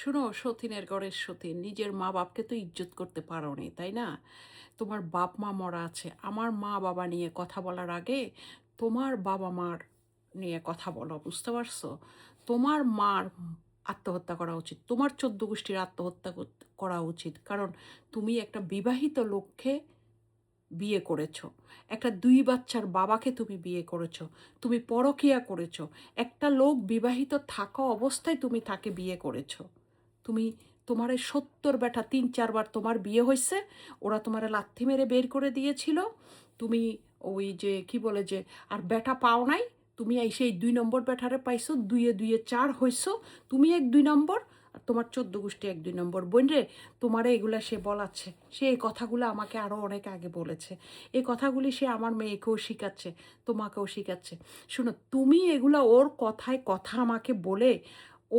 শোনো, সতীনের ঘরের সতীন, নিজের মা বাপকে তো ইজ্জত করতে পারো নি, তাই না? তোমার বাপ মা মরা আছে। আমার মা বাবা নিয়ে কথা বলার আগে তোমার বাবা মার নিয়ে কথা বলো, বুঝতে পারছো? তোমার মার আত্মহত্যা করা উচিত, তোমার 14 গোষ্ঠীর আত্মহত্যা করা উচিত। কারণ তুমি একটা বিবাহিত লোককে বিয়ে করেছো, একটা 2 বাচ্চার বাবাকে তুমি বিয়ে করেছো, তুমি পরকীয়া করেছো। একটা লোক বিবাহিত থাকা অবস্থায় তুমি তাকে বিয়ে করেছো। তুমি, তোমার এই 70 বেটা 3-4 বার তোমার বিয়ে হয়েছে, ওরা তোমার লাথি মেরে বের করে দিয়েছিল। তুমি ওই যে কি বলে যে আর বেটা পাও নাই, তুমি এই সেই 2 নম্বর বেটারে পাইছো, 2-এ 4 হইছো। তুমি 1-2 নম্বর, আর তোমার 14 গোষ্ঠী 1-2 নম্বর। বোন রে, তোমারে এগুলা সে বলাচ্ছে, সে এই কথাগুলো আমাকে আরও অনেক আগে বলেছে। এই কথাগুলি সে আমার মেয়েকেও শিখাচ্ছে, তোমাকেও শিখাচ্ছে। শোনো, তুমি এগুলা ওর কথায় কথা আমাকে বলে,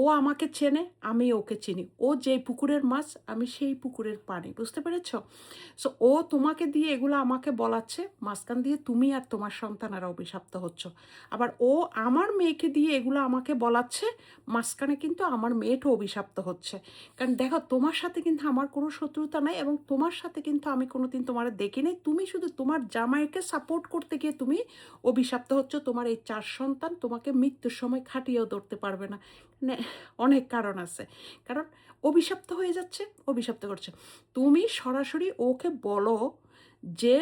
ও আমাকে চেনে, আমি ওকে চিনি। ও যেই পুকুরের মাছ, আমি সেই পুকুরের পানি, বুঝতে পেরেছ? সো ও তোমাকে দিয়ে এগুলো আমাকে বলাচ্ছে, মাঝখান দিয়ে তুমি আর তোমার সন্তানেরা অভিশপ্ত হচ্ছ। আবার ও আমার মেয়েকে দিয়ে এগুলো আমাকে বলাচ্ছে, মাঝখানে কিন্তু আমার মেয়েটাও অভিশপ্ত হচ্ছে। কারণ দেখো, তোমার সাথে কিন্তু আমার কোনো শত্রুতা নাই, এবং তোমার সাথে কিন্তু আমি কোনোদিন তোমার দেখি নাই। তুমি শুধু তোমার জামাইকে সাপোর্ট করতে গিয়ে তুমি অভিশপ্ত হচ্ছ। তোমার এই 4 সন্তান তোমাকে মৃত্যুর সময় খাটিয়েও ধরতে পারবে না। মানে অনেক কারণ আছে, কারণ অভিশপ্ত হয়ে যাচ্ছে, অভিশপ্ত করছে। তুমি সরাসরি ওকে বলো যে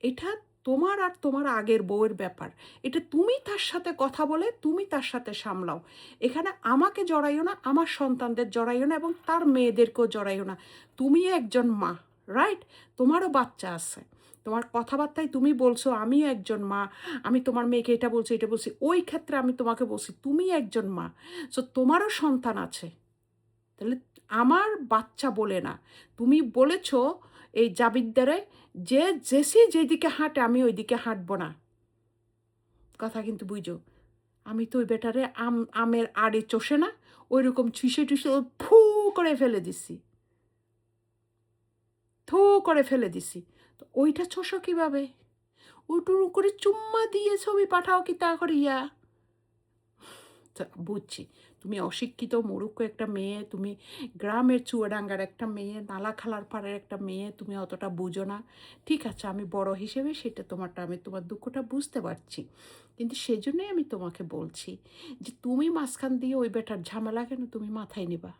এটা তোমার আর তোমার আগের বউয়ের ব্যাপার, এটা তুমি তার সাথে কথা বলে তুমি তার সাথে সামলাও। এখানে আমাকে জড়াইও না, আমার সন্তানদের জড়াইও না, এবং তার মেয়েদেরকেও জড়াইও না। তুমি একজন মা, রাইট? তোমারও বাচ্চা আছে। তোমার কথাবার্তায় তুমি বলছো আমি একজন মা, আমি তোমার মেয়েকে এটা বলছি এটা বলছি। ওই ক্ষেত্রে আমি তোমাকে বলছি তুমি একজন মা, সো তোমারও সন্তান আছে। তাহলে আমার বাচ্চা বলে না, তুমি বলেছ এই জাবিদ্দারে যে জেসি যেদিকে হাঁটে আমি ওইদিকে হাঁটবো না। কথা কিন্তু বুঝো, আমি তো ওই বেটারে আমের আড়ে চষে না, ওই রকম ছুঁষে টুষে ফু করে ফেলে দিছি, থু করে ফেলে দিছি। তো ওইটা চষো কিভাবে? উটুরু করে চুম্মা দিয়ে ছবি পাঠাও কি তা করিয়া? বুঝছি, তুমি অশিক্ষিত মূর্খ একটা মেয়ে, তুমি গ্রামের চুয়াডাঙ্গার একটা মেয়ে, নালা খালার পাড়ের একটা মেয়ে, তুমি অতটা বুঝো না। ঠিক আছে, আমি বড় হিসেবে সেটা তোমারটা, আমি তোমার দুঃখটা বুঝতে পারছি। কিন্তু সেজন্যই আমি তোমাকে বলছি যে তুমি মাঝখান দিয়ে ওই বেটার ঝামেলা কেন তুমি মাথায় নিবা?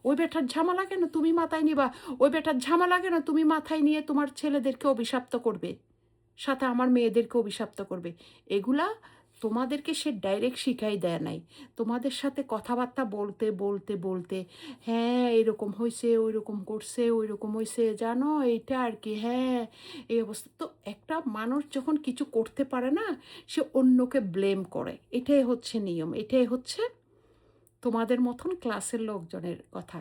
ওই বেটার ঝামেলা কেন তুমি মাথায় নিবা? ওই বেটার ঝামেলা কেন তুমি মাথায় নিয়ে তোমার ছেলেদেরকে অভিশপ্ত করবে, সাথে আমার মেয়েদেরকে অভিশপ্ত করবে? এগুলা তোমাদেরকে সে ডাইরেক্ট শিখাই দেয় নাই। তোমাদের সাথে কথাবার্তা বলতে বলতে বলতে, হ্যাঁ এরকম হয়েছে, ওই রকম করছে, ওই রকম হয়েছে, জানো এইটা আর কি, হ্যাঁ এই অবস্থা। তো একটা মানুষ যখন কিছু করতে পারে না, সে অন্যকে ব্লেম করে। এটাই হচ্ছে নিয়ম, এটাই হচ্ছে তোমাদের মতন ক্লাসের লোকজনের কথা।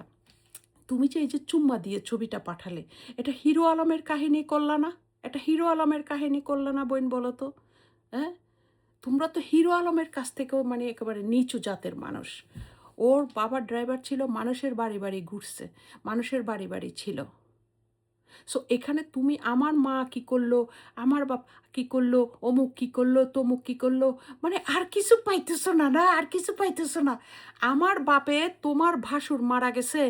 তুমি যে এই যে চুম্মা দিয়ে ছবিটা পাঠালে, এটা হিরো আলমের কাহিনী করলা না? এটা হিরো আলমের কাহিনী করলা না বোন, বলো তো? হ্যাঁ, তোমরা তো হিরো আলমের কাছ থেকেও মানে একেবারে নিচু জাতের মানুষ। ওর বাবা ড্রাইভার ছিল, মানুষের বাড়ি বাড়ি ঘুরছে, মানুষের বাড়ি বাড়ি ছিল। সো এখানে তুমি আমার মা কি করলো, আমার বাপ কি করলো, অমুক কি করলো, তমুক কি করলো, মানে আর কিছু পাইতেছো না, না আর কিছু পাইতেছো না। আমার বাপে, তোমার ভাসুর মারা গেছে,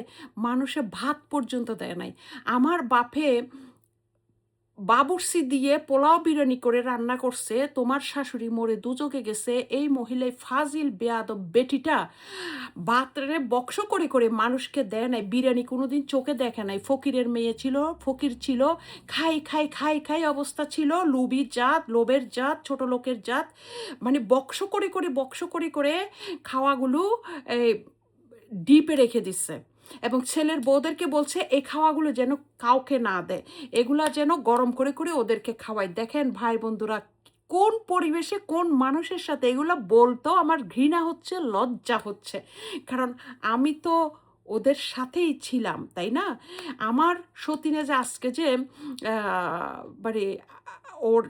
মানুষে ভাত পর্যন্ত দেয় নাই। আমার বাপে বাবুর্চি দিয়ে পোলাও বিরিয়ানি করে রান্না করছে, তোমার শাশুড়ি মরে দুচোখে গেছে। এই মহিলায় ফাজিল বেয়াদব বেটিটা বাতরে বক্স করে করে মানুষকে দেয় নাই, বিরিয়ানি কোনোদিন চোখে দেখে নাই। ফকিরের মেয়ে ছিল, ফকির ছিল, খাই খাই খাই খাই অবস্থা ছিল, লোভী জাত, লোভের জাত, ছোট লোকের জাত। মানে বক্স করে করে বক্স করে করে খাওয়াগুলো ডিপে রেখে দিচ্ছে, এবং ছেলের বউদেরকে বলছে এই খাওয়াগুলো যেন কাউকে না দেয়, এগুলা যেন গরম করে করে ওদেরকে খাওয়ায়। দেখেন ভাই বন্ধুরা, কোন পরিবেশে কোন মানুষের সাথে এগুলো বলতো আমার ঘৃণা হচ্ছে, লজ্জা হচ্ছে। কারণ আমি তো ওদের সাথেই ছিলাম, তাই না? আমার সতীনে যে আজকে যে মানে ওর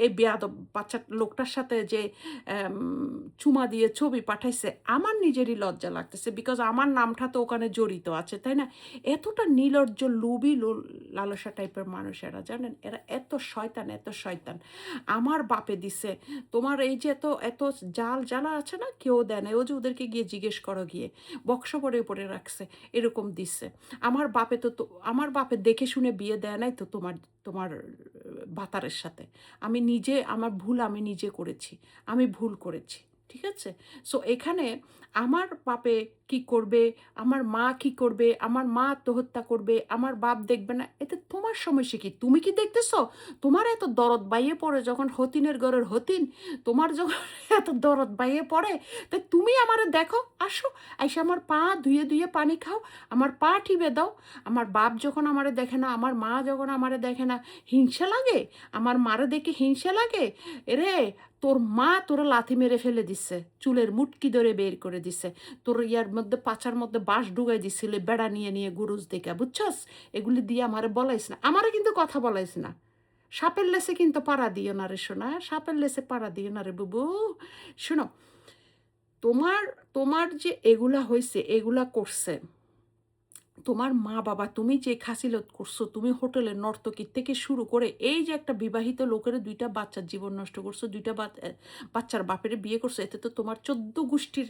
এই বেয়াদব বাচ্চা লোকটার সাথে যে চুমা দিয়ে ছবি পাঠাইছে, আমার নিজেরই লজ্জা লাগতেছে, বিকজ আমার নামটা তো ওখানে জড়িত আছে, তাই না? এতটা নির্লজ্জ, লুবি, লালসা টাইপের মানুষ এরা, জানেন? এরা এত শয়তান, এত শয়তান। আমার বাপে দিছে, তোমার এই যে এত এত জাল জ্বালা আছে না, কেউ দেয় না। ও যে ওদেরকে গিয়ে জিজ্ঞেস করো, গিয়ে বক্স পরে পরে রাখছে, এরকম দিচ্ছে। আমার বাপে আমার বাপে দেখে শুনে বিয়ে দেয় নাই তো তোমার তোমার ভাতারের সাথে। আমি নিজে, আমার ভুল আমি নিজে করেছি, আমি ভুল করেছি, ঠিক আছে? সো এখানে আমার বাপে কি করবে, আমার মা কি করবে, আমার মা আত্মহত্যা করবে, আমার বাপ দেখবে না, এতে তোমার সমস্যা কি? তুমি কি দেখতেছো? তোমার এত দরদ বাইয়ে পড়ে যখন হতিনের ঘরের হতিন, তোমার যখন এত দরদ বাইয়ে পড়ে, তাই তুমি আমারে দেখো, আসো, আইসা আমার পা ধুয়ে ধুয়ে পানি খাও, আমার পা টিপে দাও। আমার বাপ যখন আমারে দেখে না, আমার মা যখন আমারে দেখে না, হিংসা লাগে? আমার মারে দেখে হিংসা লাগে? এরে, তোর মা তোরা লাথি মেরে ফেলে দিচ্ছে, চুলের মুটকি ধরে বের করে দিছে, তোর ইয়ার মধ্যে পাচার মধ্যে বাঁশ ঢুকাই দিছিলে বেড়া নিয়ে নিয়ে গুরুজ দেখে, বুঝছস? এগুলি দিয়ে আমারে বলাইস না, আমারে কিন্তু কথা বলাইস না। সাপের লেসে কিন্তু পাড়া দিও না রে শোনা, সাপের লেসে পাড়া দিও না রে বুবু। শোনো, তোমার তোমার যে এগুলা হয়েছে, এগুলা করছে তোমার মা বাবা। তুমি যে খাসিলত করছো, তুমি হোটেলের নর্তকীর থেকে শুরু করে এই যে একটা বিবাহিত লোকের দুইটা বাচ্চার জীবন নষ্ট করছো, দুইটা বাচ্চার বাপের বিয়ে করছো, এতে তো তোমার 14 গোষ্ঠীর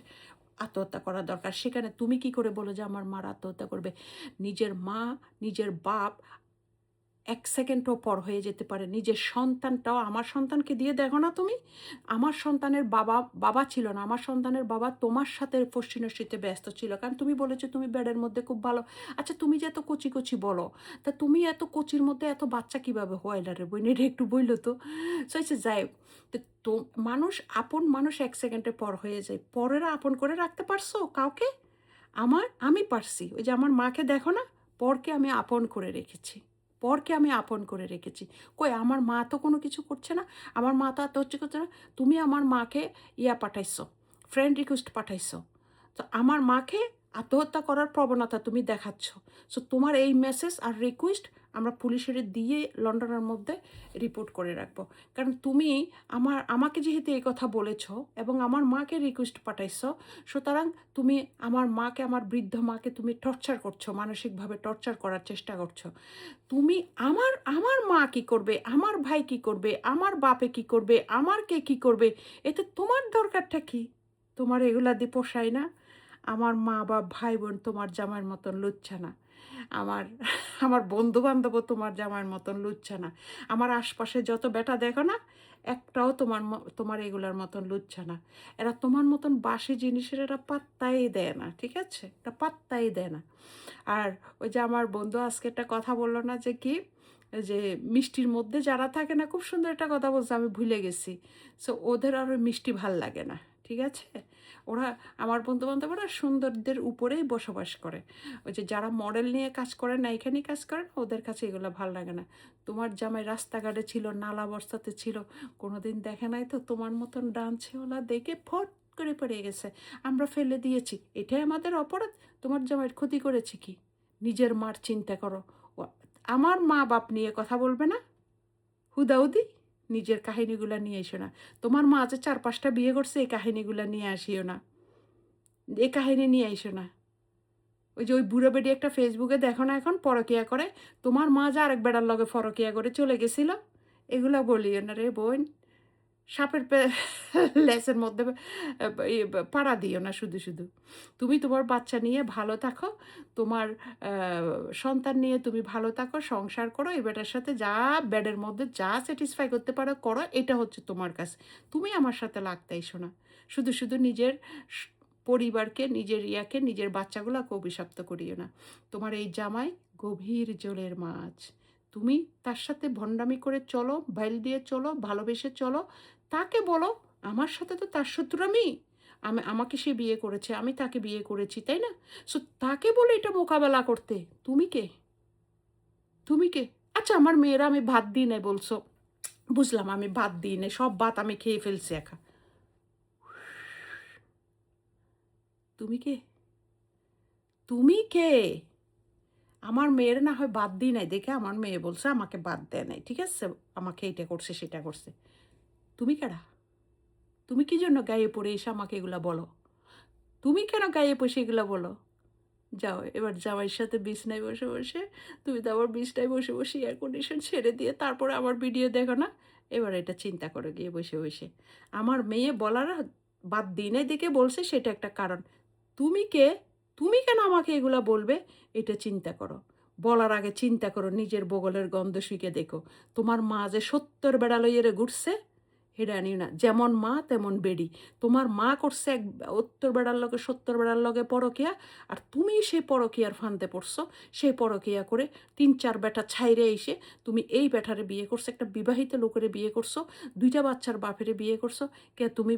আত্মহত্যা করা দরকার। সেখানে তুমি কি করে বলো যে আমার মার আত্মহত্যা করবে? নিজের মা, নিজের বাপ 1 সেকেন্ডও পর হয়ে যেতে পারে। নিজের সন্তানটাও, আমার সন্তানকে দিয়ে দেখো না তুমি। আমার সন্তানের বাবা বাবা ছিল না, আমার সন্তানের বাবা তোমার সাথে ফষ্টিনষ্টিতে ব্যস্ত ছিল, কারণ তুমি বলেছো তুমি বেডের মধ্যে খুব ভালো। আচ্ছা, তুমি যে এত কচি কচি বলো, তা তুমি এত কচির মধ্যে এত বাচ্চা কিভাবে হয়? রে বই এটা একটু বললো তো। সে যাই, তো মানুষ, আপন মানুষ 1 সেকেন্ডে পর হয়ে যায়। পরেরা আপন করে রাখতে পারছো কাউকে? আমি পারছি। ওই যে আমার মাকে দেখো না, পরকে আমি আপন করে রেখেছি, পরকে আমি আপন করে রেখেছি। কই, আমার মা তো কোনো কিছু করছে না, আমার মা তো আত্মহত্যা করছে না। তুমি আমার মাকে পাঠাইছো, ফ্রেন্ড রিকোয়েস্ট পাঠাইছো, তো আমার মাকে আত্মহত্যা করার প্রবণতা তুমি দেখাচ্ছ। সো তোমার এই মেসেজ আর রিকোয়েস্ট আমরা পুলিশের দিয়ে লন্ডনের মধ্যে রিপোর্ট করে রাখবো। কারণ তুমি আমাকে যেহেতু এই কথা বলেছ এবং আমার মাকে রিকোয়েস্ট পাঠাইছো, সুতরাং তুমি আমার মাকে, আমার বৃদ্ধ মাকে তুমি টর্চার করছো, মানসিকভাবে টর্চার করার চেষ্টা করছো। তুমি আমার আমার মা কি করবে, আমার ভাই কি করবে, আমার বাপে কি করবে, আমার কে কি করবে, এতে তোমার দরকারটা কি? তোমার এগুলা দিয়ে পোষায় না। আমার মা বা ভাই বোন তোমার জামাইয়ের মতন লুচ্ছা না। আমার আমার বন্ধু বান্ধবও তোমার জামাইয়ের মতন লুচ্ছা না। আমার আশপাশে যত বেটা দেখো না, একটাও তোমার এগুলার মতন লুচ্ছা না। এরা তোমার মতন বাসি জিনিসের এরা পাত্তাই দেয় না, ঠিক আছে? এটা পাত্তাই দেয় না। আর ওই যে আমার বন্ধু আজকে একটা কথা বললো না, যে কি, যে মিষ্টির মধ্যে যারা থাকে না, খুব সুন্দর একটা কথা বলছে, আমি ভুলে গেছি। সো ওদের আর ওই মিষ্টি ভাল লাগে না, ঠিক আছে? ওরা, আমার বন্ধু বান্ধবরা সুন্দরদের উপরেই বসবাস করে। ওই যে যারা মডেল নিয়ে কাজ করে না, এখানেই কাজ করে না, ওদের কাছে এগুলো ভাল লাগে না। তোমার জামাই রাস্তাঘাটে ছিল, নালা বর্ষাতে ছিল, কোনোদিন দেখে নাই তো তোমার মতন ডান্সেওয়ালা দেখে ফট করে পড়ে গেছে, আমরা ফেলে দিয়েছি, এটাই আমাদের অপরাধ। তোমার জামাইয়ের ক্ষতি করেছে কি? নিজের মার চিন্তা করো। আমার মা বাপ নিয়ে কথা বলবে না হুদাহুদি, নিজের কাহিনীগুলো নিয়ে এসো না। তোমার মা যে 4-5টা বিয়ে করছে, এই কাহিনীগুলো নিয়ে আসিও না, এই কাহিনী নিয়ে এসো না। ওই যে ওই বুড়ো বেডি একটা ফেসবুকে দেখো না এখন পরকিয়া করে, তোমার মা যে আরেক বেড়ার লগে পরকিয়া করে চলে গেছিল, এগুলো বলিও না রে বোন। সাপের লেসের মধ্যে পাড়া দিও না শুধু শুধু। তুমি তোমার বাচ্চা নিয়ে ভালো থাকো, তোমার সন্তান নিয়ে তুমি ভালো থাকো, সংসার করো, এই বেটার সাথে যা বেডের মধ্যে যা স্যাটিসফাই করতে পারো করো, এটা হচ্ছে তোমার কাজ। তুমি আমার সাথে লাগতে এসো না, শুধু শুধু নিজের পরিবারকে, নিজের ইয়াকে, নিজের বাচ্চাগুলোকে অভিশপ্ত করিও না। তোমার এই জামাই গভীর জলের মাছ, তুমি তার সাথে ভণ্ডামি করে চলো, বাইল দিয়ে চলো, ভালোবেসে চলো, তাকে বলো আমার সাথে তো তার শত্রুমি, আমাকে সে বিয়ে করেছে, আমি তাকে বিয়ে করেছি, তাই না? সো তাকে বলে এটা মোকাবেলা করতে তুমি কে? তুমি কে? আচ্ছা, আমার মেয়েরা আমি ভাত দিই নাই বলছো, বুঝলাম, আমি ভাত দিই নাই, সব ভাত আমি খেয়ে ফেলছি একা। তুমি কে? তুমি কে? আমার মেয়ের না হয় বাদ দিই নাই দেখে আমার মেয়ে বলছে আমাকে বাদ দেয় নাই, ঠিক আছে? আমাকে এইটা করছে সেটা করছে। তুমি কেডা? তুমি কি জন্য গায়ে পড়ে এসে আমাকে এগুলা বলো? তুমি কেন গায়ে বসে এগুলা বলো? যাও এবার জামাইয়ের সাথে বিছনায় বসে বসে, তুমি তো আবার বিছনায় বসে বসে এয়ার কন্ডিশন ছেড়ে দিয়ে তারপরে আমার ভিডিও দেখো না? এবার এটা চিন্তা করো গিয়ে বসে বসে। আমার মেয়ে বলার বাদ দিনে দেখে বলছে সেটা একটা কারণ। তুমি কে? তুমি কেন আমাকে এগুলা বলবে? এটা চিন্তা করো। বলার আগে চিন্তা করো, নিজের বগলের গন্ধ শুইকে দেখো। তোমার মা যে ৭০ বেড়া লইয়া ঘুরছে, হেডা নিও না। যেমন মা তেমন বেডি। তোমার মা করছে ৭০ বেড়ার লগে ৭০ বেড়ার লগে পরকিয়া, আর তুমি সেই পরকিয়ার ফান্দে পড়ছো। সেই পরকিয়া করে ৩-৪ বেটা ছাইরে এসে তুমি এই বেটারে বিয়ে করছো, একটা বিবাহিত লোকেরে বিয়ে করছো, ২ টা বাচ্চার বাপেরে বিয়ে করছো। কে তুমি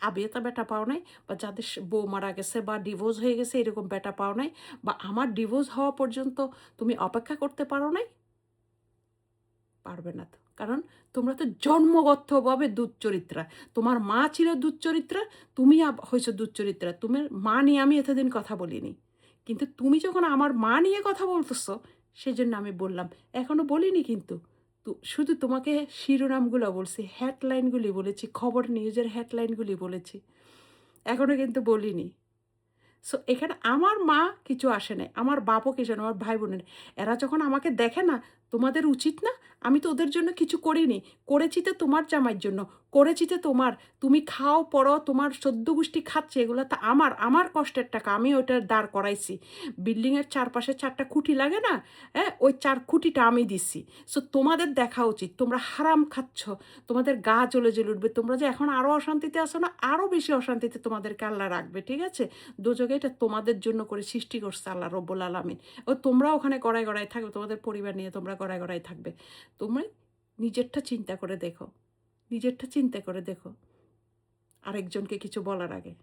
আবিয়েতা বেটা পাও নাই? বা যাদের বউ মারা গেছে বা ডিভোর্স হয়ে গেছে এরকম বেটা পাও নাই? বা আমার ডিভোর্স হওয়া পর্যন্ত তুমি অপেক্ষা করতে পারো নাই? পারবে না তো। কারণ তোমরা তো জন্মগতভাবে দুশ্চরিত্রা। তোমার মা ছিল দুশ্চরিত্রা, তুমি হইছো দুশ্চরিত্রা। তোমার মা নিয়ে আমি এতদিন কথা বলিনি। কিন্তু তুমি যখন আমার মা নিয়ে কথা বলতেছো, সেজন্য আমি বললাম। এখনো বলিনি কিন্তু। শুধু তোমাকে শিরোনামগুলো বলছি, হেডলাইনগুলি বলেছি, খবর নিউজের হেডলাইনগুলি বলেছি। এখনো কিন্তু বলিনি। সো এখানে আমার মা কিছু আসে নাই, আমার বাপও কিছু না, আমার ভাই বোনের। এরা যখন আমাকে দেখে না, তোমাদের উচিত না? আমি তো ওদের জন্য কিছু করিনি, করেছি তো তোমার জামাইয়ের জন্য, করেছি তো তোমার। তুমি খাও পড়ো, তোমার সদ্য গোষ্ঠী খাচ্ছে, এগুলো তো আমার কষ্টের টাকা, আমি ওইটার দাঁড় করাইছি। বিল্ডিংয়ের চারপাশে 4টা খুঁটি লাগে না? হ্যাঁ, ওই 4 খুঁটিটা আমি দিছি। সো তোমাদের দেখা উচিত, তোমরা হারাম খাচ্ছ, তোমাদের গা জ্বলে জ্বলে উঠবে। তোমরা যে এখন আরও অশান্তিতে আছো না, আরও বেশি অশান্তিতে তোমাদেরকে আল্লাহ রাখবে, ঠিক আছে? দোজখে এটা তোমাদের জন্য করে সৃষ্টি করছে আল্লাহ রব্বুল আলামিন। ও তোমরা ওখানে গড়ায় গড়ায় থাকবে, তোমাদের পরিবার নিয়ে তোমরা গড়ায় গড়ায় থাকবে। তোমরা নিজেরটা চিন্তা করে দেখো, নিজেরটা চিন্তা করে দেখো আরেকজনকে কিছু বলার আগে।